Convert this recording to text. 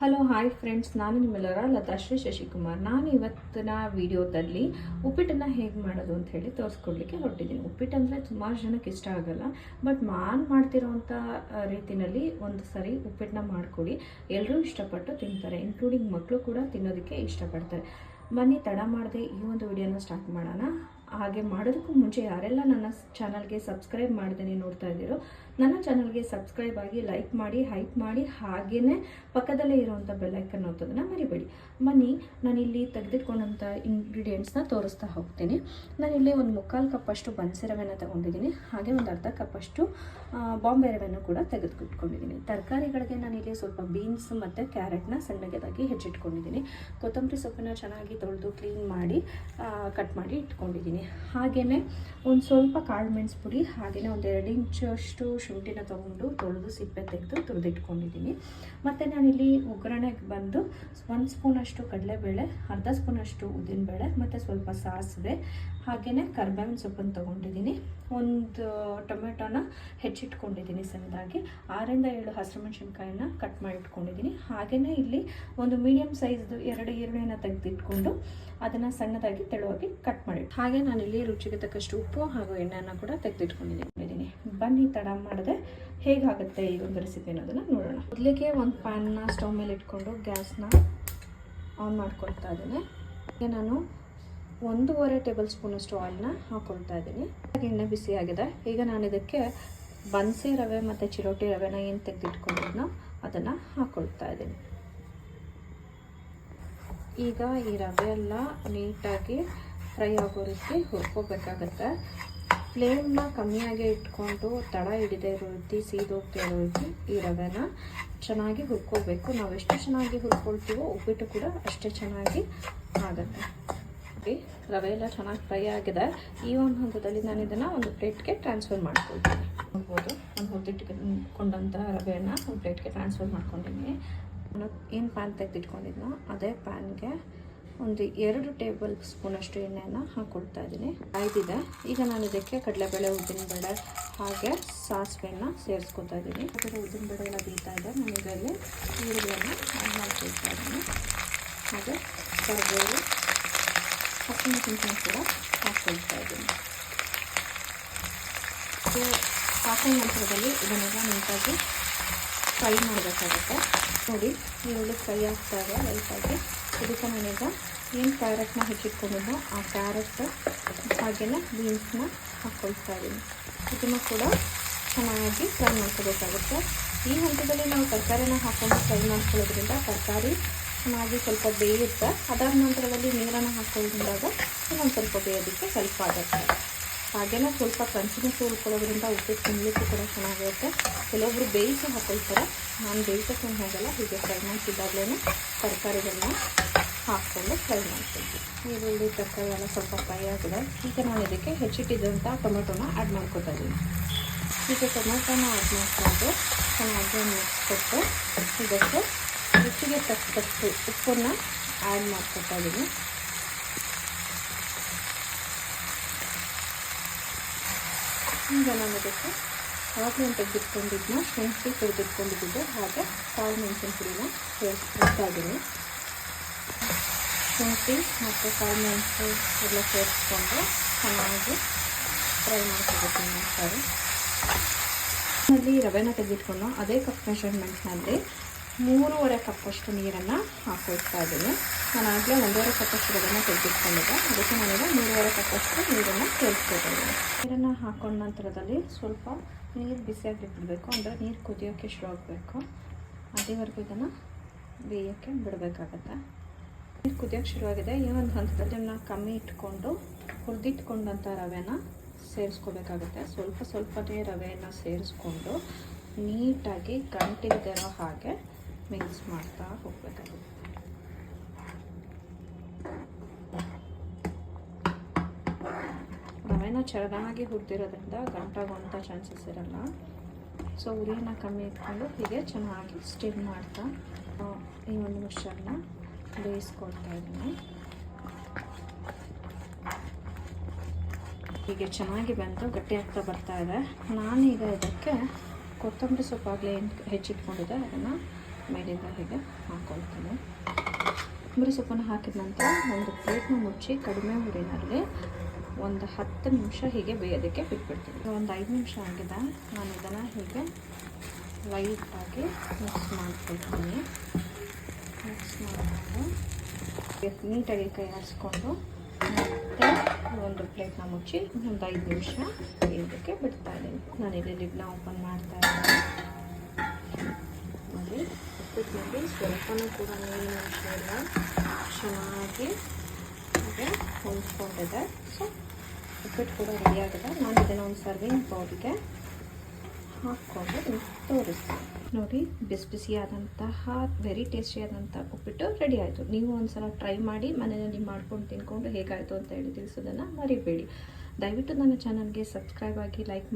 Hello hi friends, ನಾನು ನಿಮ್ಮೆಲ್ಲರ ಲತಾಶ್ರೀ ಶಶಿಕುಮಾರ್. ನಾನು ಇವತ್ತಿನ ವಿಡಿಯೋದಲ್ಲಿ ಉಪ್ಪಿಟ್ಟನ್ನು ಹೇಗೆ ಮಾಡೋದು ಅಂತ ಹೇಳಿ ತೋರಿಸ್ಕೊಡ್ಲಿಕ್ಕೆ ಹೊರಟಿದ್ದೀನಿ. ಉಪ್ಪಿಟ್ಟು ಅಂದರೆ ಸುಮಾರು ಜನಕ್ಕೆ ಇಷ್ಟ ಆಗಲ್ಲ, ಬಟ್ ನಾನು ಮಾಡ್ತಿರೋವಂಥ ರೀತಿಯಲ್ಲಿ ಒಂದು ಸರಿ ಉಪ್ಪಿಟ್ಟನ್ನ ಮಾಡಿಕೊಡಿ, ಎಲ್ಲರೂ ಇಷ್ಟಪಟ್ಟು ತಿಂತಾರೆ, ಇನ್ಕ್ಲೂಡಿಂಗ್ ಮಕ್ಕಳು ಕೂಡ ತಿನ್ನೋದಕ್ಕೆ ಇಷ್ಟಪಡ್ತಾರೆ. ಬನ್ನಿ ತಡ ಮಾಡದೆ ಈ ಒಂದು ವಿಡಿಯೋನ ಸ್ಟಾರ್ಟ್ ಮಾಡೋಣ. ಹಾಗೆ ಮಾಡೋದಕ್ಕೂ ಮುಂಚೆ ಯಾರೆಲ್ಲ ನನ್ನ ಚಾನಲ್ಗೆ ಸಬ್ಸ್ಕ್ರೈಬ್ ಮಾಡ್ದೇನೆ ನೋಡ್ತಾ ಇದ್ದೀರೋ ನನ್ನ ಚಾನಲ್ಗೆ ಸಬ್ಸ್ಕ್ರೈಬ್ ಆಗಿ, ಲೈಕ್ ಮಾಡಿ, ಹೈಪ್ ಮಾಡಿ, ಹಾಗೆಯೇ ಪಕ್ಕದಲ್ಲೇ ಇರುವಂಥ ಬೆಲ್ಲೈಕನ್ ಒತ್ತೋದನ್ನು ಮರಿಬೇಡಿ. ಬನ್ನಿ ನಾನಿಲ್ಲಿ ತೆಗೆದಿಟ್ಕೊಂಡಂಥ ಇಂಗ್ರೀಡಿಯೆಂಟ್ಸ್ನ ತೋರಿಸ್ತಾ ಹೋಗ್ತೀನಿ. ನಾನಿಲ್ಲಿ ಒಂದು 3/4 ಕಪ್ಪಷ್ಟು ಬನ್ಸಿ ರವೆನ ತೊಗೊಂಡಿದ್ದೀನಿ, ಹಾಗೆ ಒಂದು ಅರ್ಧ ಕಪ್ಪಷ್ಟು ಬಾಂಬೆ ರವೆನೂ ಕೂಡ ತೆಗೆದುಕಿಟ್ಕೊಂಡಿದ್ದೀನಿ. ತರಕಾರಿಗಳಿಗೆ ನಾನಿಲ್ಲಿ ಸ್ವಲ್ಪ ಬೀನ್ಸ್ ಮತ್ತು ಕ್ಯಾರೆಟ್ನ ಸಣ್ಣದಾಗಿ ಹೆಚ್ಚಿಟ್ಕೊಂಡಿದ್ದೀನಿ. ಕೊತ್ತಂಬರಿ ಸೊಪ್ಪನ್ನು ಚೆನ್ನಾಗಿ ತೊಳೆದು ಕ್ಲೀನ್ ಮಾಡಿ ಕಟ್ ಮಾಡಿ ಇಟ್ಕೊಂಡಿದ್ದೀನಿ. ಹಾಗೆಯೇ ಒಂದು ಸ್ವಲ್ಪ ಕಾಳು ಮೆಣಸು ಪುಡಿ, ಹಾಗೆಯೇ ಒಂದು 2 ಇಂಚಷ್ಟು ಶುಂಠಿನ ತೊಗೊಂಡು ತೊಳೆದು ಸಿಪ್ಪೆ ತೆಗೆದು ತುರಿದಿಟ್ಕೊಂಡಿದ್ದೀನಿ. ಮತ್ತು ನಾನಿಲ್ಲಿ ಒಗ್ಗರಣೆಗೆ ಬಂದು 1 ಸ್ಪೂನಷ್ಟು ಕಡಲೆಬೇಳೆ, ಅರ್ಧ ಸ್ಪೂನಷ್ಟು ಉದ್ದಿನಬೇಳೆ ಮತ್ತು ಸ್ವಲ್ಪ ಸಾಸಿವೆ, ಹಾಗೆಯೇ ಕರಿಬೇವಿನ ಸೊಪ್ಪನ್ನು ತೊಗೊಂಡಿದ್ದೀನಿ. ಒಂದು ಟೊಮೆಟೊನ ಹೆಚ್ಚಿಟ್ಕೊಂಡಿದ್ದೀನಿ ಸಣ್ಣದಾಗಿ, 6ರಿಂದ 7 ಹಸಿರು ಮೆಣಸಿನ್ಕಾಯಿನ ಕಟ್ ಮಾಡಿ ಇಟ್ಕೊಂಡಿದ್ದೀನಿ. ಹಾಗೆಯೇ ಇಲ್ಲಿ ಒಂದು ಮೀಡಿಯಮ್ ಸೈಜ್ದು 2 ಈರುಳ್ಳಿನ ತೆಗೆದಿಟ್ಕೊಂಡು ಅದನ್ನು ಸಣ್ಣದಾಗಿ ತೆಳುವಾಗಿ ಕಟ್ ಮಾಡಿ, ಹಾಗೆ ನಾನಿಲ್ಲಿ ರುಚಿಗೆ ತಕ್ಕಷ್ಟು ಉಪ್ಪು ಹಾಗೂ ಎಣ್ಣೆಯನ್ನು ಕೂಡ ತೆಗೆದಿಟ್ಕೊಂಡಿದ್ದೀನಿ. ಬನ್ನಿ ತಡ ಮಾಡದೆ ಹೇಗಾಗುತ್ತೆ ಈ ಒಂದು ರೆಸಿಪಿ ಅನ್ನೋದನ್ನು ನೋಡೋಣ. ಮೊದಲಿಗೆ ಒಂದು ಪ್ಯಾನ್ನ ಸ್ಟವ್ ಮೇಲೆ ಇಟ್ಕೊಂಡು ಗ್ಯಾಸ್ನ ಆನ್ ಮಾಡ್ಕೊಳ್ತಾ ಇದ್ದೀನಿ. ಹಾಗೆ ನಾನು 1.5 ಟೇಬಲ್ ಸ್ಪೂನಷ್ಟು ಆಯಿಲ್ನ ಹಾಕ್ಕೊಳ್ತಾ ಇದ್ದೀನಿ. ಎಣ್ಣೆ ಬಿಸಿಯಾಗಿದೆ. ಈಗ ನಾನು ಇದಕ್ಕೆ ಬನ್ಸಿ ರವೆ ಮತ್ತು ಚಿರೋಟಿ ರವೆನ ಏನು ತೆಗೆದಿಟ್ಕೊಂಡಿದ್ನೋ ಅದನ್ನು ಹಾಕ್ಕೊಳ್ತಾ ಇದ್ದೀನಿ. ಈಗ ಈ ರವೆ ಎಲ್ಲ ನೀಟಾಗಿ ಫ್ರೈ ಆಗೋ ರೀತಿ ಹುರ್ಕೋಬೇಕಾಗತ್ತೆ. ಫ್ಲೇಮ್ನ ಕಮ್ಮಿಯಾಗಿ ಇಟ್ಕೊಂಡು ತಡ ಹಿಡಿದೇ ಇರೋ ರೀತಿ, ಸೀದೋಗ್ತಾ ಇರೋ ರೀತಿ ಈ ರವೆನ ಚೆನ್ನಾಗಿ ಹುರ್ಕೋಬೇಕು. ನಾವು ಎಷ್ಟು ಚೆನ್ನಾಗಿ ಹುರ್ಕೊಳ್ತೀವೋ ಉಪ್ಪಿಟ್ಟು ಕೂಡ ಅಷ್ಟೇ ಚೆನ್ನಾಗಿ ಆಗುತ್ತೆ. ರವೆ ಎಲ್ಲ ಚೆನ್ನಾಗಿ ಫ್ರೈ ಆಗಿದೆ. ಈ ಒಂದು ಹಂತದಲ್ಲಿ ನಾನು ಇದನ್ನು ಒಂದು ಪ್ಲೇಟ್ಗೆ ಟ್ರಾನ್ಸ್ಫರ್ ಮಾಡ್ಕೊಳ್ತೀನಿ. ನೋಡ್ಬೋದು, ಒಂದು ಹೊತ್ತಿಟ್ಕೊಂಡಂಥ ರವೆಯನ್ನು ಒಂದು ಪ್ಲೇಟ್ಗೆ ಟ್ರಾನ್ಸ್ಫರ್ ಮಾಡ್ಕೊಂಡಿದ್ದೀನಿ. ನಾನು ಏನು ಪ್ಯಾನ್ ತೆಗೆದಿಟ್ಕೊಂಡಿದ್ನೋ ಅದೇ ಪ್ಯಾನ್ಗೆ ಒಂದು 2 ಟೇಬಲ್ ಸ್ಪೂನಷ್ಟು ಎಣ್ಣೆಯನ್ನು ಹಾಕ್ಕೊಳ್ತಾ ಇದ್ದೀನಿ. ಆಯ್ದಿದೆ. ಈಗ ನಾನು ಇದಕ್ಕೆ ಕಡಲೆಬೇಳೆ, ಉದ್ದಿನಬೇಳೆ ಹಾಗೆ ಸಾಸಿವೆಯನ್ನು ಸೇರಿಸ್ಕೊತಾ ಇದ್ದೀನಿ. ಉದ್ದಿನಬೇಳೆ ಎಲ್ಲ ಬೀಳ್ತಾ ಇದೆ. ನಾನು ಇದರಲ್ಲಿ ಈರುಳ್ಳಿಯನ್ನು ಹಾಕ್ಕೊಳ್ತಾ ಇದ್ದೀನಿ. ಹಾಗೆ ಕರಿಬೇವು, ಹಸಿಮೆಣಸಿನಕಾಯಿ ಕೂಡ ಹಾಕ್ಕೊಳ್ತಾ ಇದ್ದೀನಿ. ಹಾಕಿದ ನಂತರದಲ್ಲಿ ಇದನ್ನೆಲ್ಲ ನೀಟಾಗಿ ಫ್ರೈ ಮಾಡಬೇಕಾಗುತ್ತೆ. ನೋಡಿ, ಈರುಳ್ಳಿ ಫ್ರೈ ಆಗ್ತಾಯಿದೆ ಲೈಟಾಗಿ. ಇದಕ್ಕೆ ನಾನೀಗ ಏನು ಕ್ಯಾರೆಟ್ನ ಹೆಚ್ಚಿಟ್ಕೊಂಡಿದ್ದೋ ಆ ಕ್ಯಾರೆಟ್ ಹಾಗೆಯೇ ಬೀನ್ಸ್ನ ಹಾಕ್ಕೊಳ್ತಾ ಇದ್ದೀನಿ. ಇದನ್ನು ಕೂಡ ಚೆನ್ನಾಗಿ ಫ್ರೈ ಮಾಡ್ಕೋಬೇಕಾಗುತ್ತೆ. ಈ ಹಂತದಲ್ಲಿ ನಾವು ತರಕಾರಿನ ಹಾಕ್ಕೊಂಡು ಫ್ರೈ ಮಾಡ್ಕೊಳ್ಳೋದ್ರಿಂದ ತರಕಾರಿ ಚೆನ್ನಾಗಿ ಸ್ವಲ್ಪ ಬೇಯುತ್ತೆ. ಅದಾದ ನಂತರದಲ್ಲಿ ನೀರನ್ನು ಹಾಕ್ಕೊಂಡಾಗ ಇನ್ನೊಂದು ಸ್ವಲ್ಪ ಬೇಯೋದಕ್ಕೆ ಹೆಲ್ಪ್ ಆಗುತ್ತೆ. ಹಾಗೆಯೇ ಸ್ವಲ್ಪ ಕ್ರಂಚಿನೆಸ್ ಉಳ್ಕೊಳ್ಳೋದ್ರಿಂದ ಉಪ್ಪಿಟ್ಟು ತಿನ್ನಲಿಕ್ಕೂ ಕೂಡ ಚೆನ್ನಾಗಿರುತ್ತೆ. ಕೆಲವೊಬ್ಬರು ಬೇಯಿಸಿ ಹಾಕ್ಕೊಳ್ತಾರೆ, ನಾನು ಬೇಯಿಸೋಕ್ಕೆ ಹೋಗಲ್ಲ. ಹೀಗೆ ಫ್ರೈ ಮಾಡ್ತಿದ್ದಾಗಲೇ ತರಕಾರಿಗಳನ್ನ ಹಾಕ್ಕೊಂಡು ಫ್ರೈ ಮಾಡ್ಕೊಳ್ತೀವಿ. ಈರುಳ್ಳಿ ತರಕಾರಿ ಎಲ್ಲ ಸ್ವಲ್ಪ ಫ್ರೈ ಆಗಿದೆ. ಈಗ ನಾನು ಇದಕ್ಕೆ ಹೆಚ್ಚಿಟ್ಟಿದ್ದಂಥ ಟೊಮೆಟೊನ ಆ್ಯಡ್ ಮಾಡ್ಕೊತಾ ಇದ್ದೀನಿ. ಈಗ ಟೊಮೆಟೊನ ಆ್ಯಡ್ ಮಾಡಿಕೊಂಡು ಚೆನ್ನಾಗಿ ಮಿಕ್ಸ್ ಕೊಟ್ಟು ಇದಕ್ಕೆ ರುಚಿಗೆ ತಕ್ಕಷ್ಟು ಉಪ್ಪನ್ನು ಆ್ಯಡ್ ಮಾಡ್ಕೊತಾ ಇದ್ದೀನಿ. ಈಗ ನಾನು ಇದಕ್ಕೆ ಆವಾಗಲೇ ತೆಗೆದಿಟ್ಕೊಂಡಿದ್ದನ್ನ ಶುಂಠಿ ತುರಿದಿಟ್ಕೊಂಡಿದ್ದು ಹಾಗೆ ಕಾಳು ಮೆಣಸಿನ ಪುಡಿನ ಸೇರಿಸ್ಕೊಳ್ತಾ ಇದ್ದೀನಿ. ಶುಂಠಿ ಮತ್ತು ಕಾಳು ಮೆಣಸು ಎಲ್ಲ ಸೇರಿಸ್ಕೊಂಡು ಚೆನ್ನಾಗಿ ಫ್ರೈ ಮಾಡ್ಕೋಬೇಕು. ಮಾಡ್ತಾರೆ ಅಲ್ಲಿ ರವೆನ ತೆಗೆದಿಟ್ಕೊಂಡು ಅದೇ ಕಪ್ ಮೆಷರ್ಮೆಂಟ್ನಲ್ಲಿ 3.5 ಕಪ್ಪಷ್ಟು ನೀರನ್ನು ಹಾಕ್ಕೊಳ್ತಾ ಇದ್ದೀನಿ. ನಾನು ಆಗಲೇ 1.5 ಕಪ್ಪಷ್ಟು ರವೆನ ತೆಗೆದಿಟ್ಕೊಂಡಿದ್ದೆ, ಅದಕ್ಕೆ ನಾನೀಗ 3.5 ಕಪ್ಪಷ್ಟು ನೀರನ್ನು ಸೇರಿಸ್ಕೊಳ್ತಾ ಇದ್ದೀನಿ. ನೀರನ್ನು ಹಾಕೊಂಡ ನಂತರದಲ್ಲಿ ಸ್ವಲ್ಪ ನೀರು ಬಿಸಿಯಾಗಿ ಬಿಡಬೇಕು, ಅಂದರೆ ನೀರು ಕುದಿಯೋಕ್ಕೆ ಶುರು ಆಗಬೇಕು. ಅಲ್ಲಿವರೆಗೂ ಇದನ್ನು ಬೇಯೋಕ್ಕೆ ಬಿಡಬೇಕಾಗತ್ತೆ. ನೀರು ಕುದಿಯೋಕ್ಕೆ ಶುರುವಾಗಿದೆ. ಈ ಒಂದು ಹಂತದಲ್ಲಿ ನಾವು ಕಮ್ಮಿ ಇಟ್ಕೊಂಡು ಹುರಿದಿಟ್ಕೊಂಡಂಥ ರವೆನ ಸೇರಿಸ್ಕೋಬೇಕಾಗುತ್ತೆ. ಸ್ವಲ್ಪನೇ ರವೆಯನ್ನು ಸೇರಿಸ್ಕೊಂಡು ನೀಟಾಗಿ ಗಂಟಿಲ್ದಿರೋ ಹಾಗೆ ಮಿಕ್ಸ್ ಮಾಡ್ತಾ ಹೋಗಬೇಕಾಗುತ್ತೆ. ರವೆನ ಚೆನ್ನಾಗಿ ಹುರಿದಿರೋದ್ರಿಂದ ಗಂಟಾಗುವಂಥ ಚಾನ್ಸಸ್ ಇರಲ್ಲ. ಸೊ ಉರಿಯನ್ನು ಕಮ್ಮಿ ಇಟ್ಕೊಂಡು ಹೀಗೆ ಚೆನ್ನಾಗಿ ಸ್ಟಿಮ್ ಮಾಡ್ತಾ ಈ ಒಂದು ಮಿಕ್ಸ್ಚರ್ನ ಬೇಯಿಸ್ಕೊಳ್ತಾ ಇದ್ದೀನಿ. ಹೀಗೆ ಚೆನ್ನಾಗಿ ಬೆಂದು ಗಟ್ಟಿ ಆಗ್ತಾ ಬರ್ತಾ ಇದೆ. ನಾನೀಗ ಇದಕ್ಕೆ ಕೊತ್ತಂಬರಿ ಸೊಪ್ಪಾಗಲೇ ಹೆಚ್ಚಿಟ್ಕೊಂಡಿದ್ದೆ ಅದನ್ನು ಮೇಲಿಂದ ಹೀಗೆ ಹಾಕ್ಕೊಳ್ತೀನಿ. ಕೊತ್ತಂಬರಿ ಸೊಪ್ಪನ್ನು ಹಾಕಿದ ನಂತರ ಒಂದು ಪ್ಲೇಟ್ನ ಮುಚ್ಚಿ ಕಡಿಮೆ ಉರಿನಲ್ಲಿ ಒಂದು 10 ನಿಮಿಷ ಹೀಗೆ ಬೇಯೋದಕ್ಕೆ ಬಿಟ್ಬಿಡ್ತೀನಿ. ಒಂದು 5 ನಿಮಿಷ ಆಗಿದೆ. ನಾನು ಇದನ್ನು ಹೀಗೆ ಲೈಟಾಗಿ ಮಿಕ್ಸ್ ಮಾಡ್ಕೊಳ್ತೀನಿ. ಮಿಕ್ಸ್ ಮಾಡಿಕೊಂಡು ನೀಟಾಗಿ ಕೈ ಆಡಿಸ್ಕೊಂಡು ಮತ್ತೆ ಒಂದು ಪ್ಲೇಟ್ನ ಮುಚ್ಚಿ ಒಂದು 5 ನಿಮಿಷ ಬೇಯೋದಕ್ಕೆ ಬಿಡ್ತಾ ಇದ್ದೀನಿ. ನಾನಿಲ್ಲಿ ಲಿಡ್ನ ಓಪನ್ ಮಾಡ್ತಾ ಇದ್ದೀನಿ. ನೋಡಿ, ಉಪ್ಪಿಟ್ಟಿನಲ್ಲಿ ಸ್ವಲ್ಪನೂ ಕೂಡ ನೀರಿನ ಅಂಶ ಇಲ್ಲ, ಚೆನ್ನಾಗಿ ಹಾಗೆ ಹೊಂದ್ಕೊಂಡಿದೆ. ಸೊ ಉಪ್ಪಿಟ್ಟು ಕೂಡ ರೆಡಿಯಾಗಿದೆ. ನಾನು ಇದನ್ನು ಒಂದು ಸರ್ವಿಂಗ್ ಬೌಲ್ಗೆ ಹಾಕ್ಕೊಂಡು ತೋರಿಸ್ತೀನಿ. ನೋಡಿ, ಬಿಸಿ ಬಿಸಿಯಾದಂತಹ ವೆರಿ ಟೇಸ್ಟಿಯಾದಂಥ ಉಪ್ಪಿಟ್ಟು ರೆಡಿ ಆಯಿತು. ನೀವು ಒಂದು ಸಲ ಟ್ರೈ ಮಾಡಿ ಮನೆಯಲ್ಲಿ ಮಾಡ್ಕೊಂಡು ತಿನ್ಕೊಂಡು ಹೇಗಾಯಿತು ಅಂತ ಹೇಳಿ ತಿಳಿಸೋದನ್ನು ಮರಿಬೇಡಿ. ದಯವಿಟ್ಟು ನನ್ನ ಚಾನಲ್ಗೆ ಸಬ್ಸ್ಕ್ರೈಬ್ ಆಗಿ, ಲೈಕ್ ಮಾಡಿ.